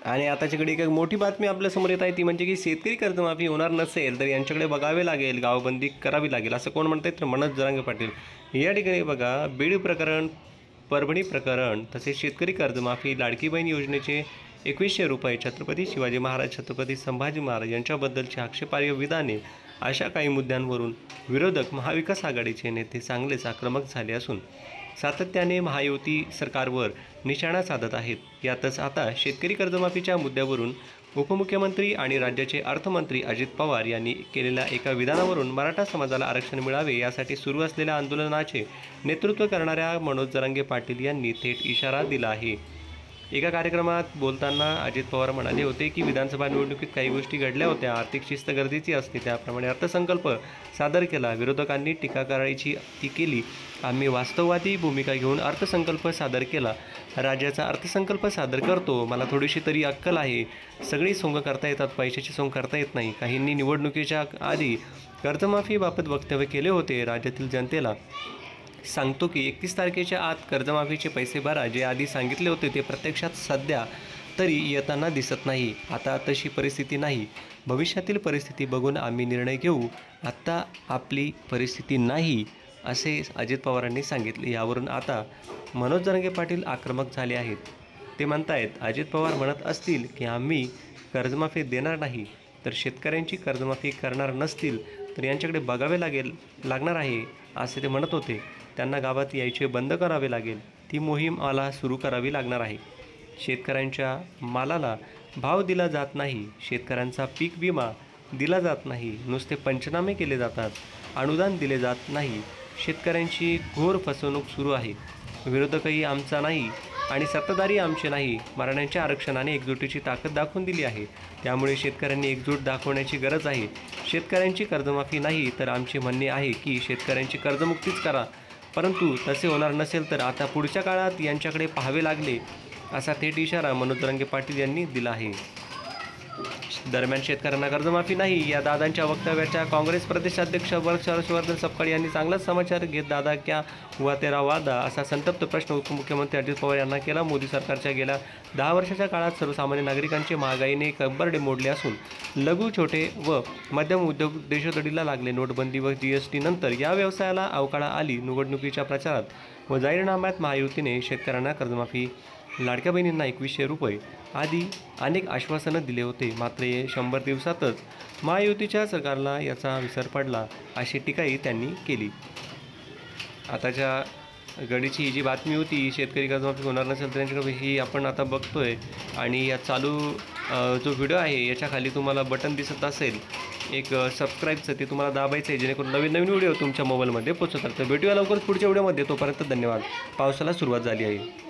आणि आताच्या घडी एक मोठी बातमी आपल्यासमोर येत आहे ती म्हणजे की शेतकरी कर्जमाफी होणार नसेल तर यांच्याकडे बघावे लागेल, गावबंदी करावी लागेल, असं कोण म्हणत आहेत तर मनोज जरांगे पाटील। या ठिकाणी बघा, बीड प्रकरण, परभणी प्रकरण, तसेच शेतकरी कर्जमाफी, लाडकी बहीण योजनेचे 2100 रुपये, छत्रपती शिवाजी महाराज, छत्रपती संभाजी महाराज यांच्याबद्दलची आक्षेपार्ह विधाने, अशा काही मुद्द्यांवरून विरोधक महाविकास आघाडीचे नेते चांगलेच आक्रमक झाले असून सातत्याने महायुती सरकारवर निशाणा साधत आहेत। यातच आता शेतकरी कर्जमाफीच्या मुद्द्यावरून उपमुख्यमंत्री आणि राज्याचे अर्थमंत्री अजित पवार यांनी केलेल्या एका विधानावरून मराठा समाजाला आरक्षण मिळावे यासाठी सुरू असलेल्या आंदोलनाचे नेतृत्व करणाऱ्या मनोज जरांगे पाटील यांनी थेट इशारा दिला आहे। एका कार्यक्रमात बोलताना अजित पवार म्हणाले होते की विधानसभा निवडणुकीत काही गोष्टी घडल्या होत्या, आर्थिक शिस्त गरजेची असते, त्याप्रमाणे अर्थसंकल्प सादर केला, विरोधकांनी टीका करायची ती केली, आम्ही वास्तववादी भूमिका घेऊन अर्थसंकल्प सादर केला, राज्याचा अर्थसंकल्प सादर करतो, मला थोडीशी तरी अक्कल आहे, सगळी सोंग करता येतात, पैशाची सोंग करता येत नाही। काहींनी निवडणुकीच्या आधी कर्जमाफीबाबत वक्तव्य केले होते, राज्यातील जनतेला सांगतो की 31 तारखेच्या आत कर्जमाफीचे पैसे भरा, जे आधी सांगितले होते ते प्रत्यक्षात सध्या तरी येताना दिसत नाही। आता तशी परिस्थिती नाही, भविष्यातील परिस्थिती बघून आम्ही निर्णय घेऊ, आत्ता आपली परिस्थिती नाही, असे अजित पवारांनी सांगितले। यावरून आता मनोज जरांगे पाटील आक्रमक झाले आहेत। ते म्हणतायत, अजित पवार म्हणत असतील की आम्ही कर्जमाफी देणार नाही, तर शेतकऱ्यांची कर्जमाफी करणार नसतील तर यांच्याकडे बघावे लागणार आहे, असे ते म्हणत होते। त्यांना गावात यायचे बंद करावे लागेल, ती मोहीम मला सुरू करावी लागणार आहे। शेतकऱ्यांच्या मालाला भाव दिला जात नाही, शेतकऱ्यांचा पीक विमा दिला जात नाही, नुसते पंचनामे केले जातात, अनुदान दिले जात नाही, शेतकऱ्यांची घोर फसवणूक सुरू आहे। विरोधकही आमचा नाही आणि सत्ताधारी आमचे नाही, मराठ्यांच्या आरक्षणाने एकजुटीची ताकद दाखवून दिली आहे, त्यामुळे शेतकऱ्यांनी एकजूट दाखवण्याची गरज आहे। शेतकऱ्यांची कर्जमाफी नाही तर आमचे म्हणणे आहे की शेतकऱ्यांची कर्जमुक्तीच करा, परंतु तसे होणार नसेल तर आता पुढच्या काळात यांच्याकडे पाहावे लागले, असा थेट इशारा मनोज जरांगे पाटील यांनी दिला आहे। दरम्यान शेतकऱ्यांना कर्जमाफी नाही या दादांच्या वक्तव्याच्या काँग्रेस प्रदेशाध्यक्ष हर्षवर्धन सपकाळ यांनी चांगलाच समाचार घेत दादा क्या हुआ तेरा वादा, असा संतप्त प्रश्न उपमुख्यमंत्री अजित पवार यांना केला। मोदी सरकारच्या गेल्या 10 वर्षाच्या काळात सर्वसामान्य नागरिकांचे महागाईने कंबरडे मोडले असून लघु, छोटे व मध्यम उद्योग देशोधडीला लागले। नोटबंदी व GST नंतर या व्यवसायाला अवकाळा आली। निवडणुकीच्या प्रचारात व जाहीरनाम्यात महायुतीने शेतकऱ्यांना कर्जमाफी, लाडक्या बहिणींना 2100 रुपये आदी अनेक आश्वासनं दिले होते, मात्र 100 दिवसातच महायुतीच्या सरकारला याचा विसर पडला, अशी टीकाही त्यांनी केली। आताच्या घडीची ही जी बातमी होती, शेतकरी कर्जमाफी होणार नसेल तर त्यांच्याकडे, ही आपण आता बघतोय आणि या चालू जो व्हिडिओ आहे याच्या खाली तुम्हाला बटन दिसत असेल एक सबस्क्राईबचं, ते तुम्हाला दाबायचं आहे, जेणेकरून नवीन व्हिडिओ तुमच्या मोबाईलमध्ये पोहोचतात। तर भेटूया लवकरच पुढच्या व्हिडिओमध्ये, तोपर्यंत धन्यवाद। पावसाला सुरुवात झाली आहे।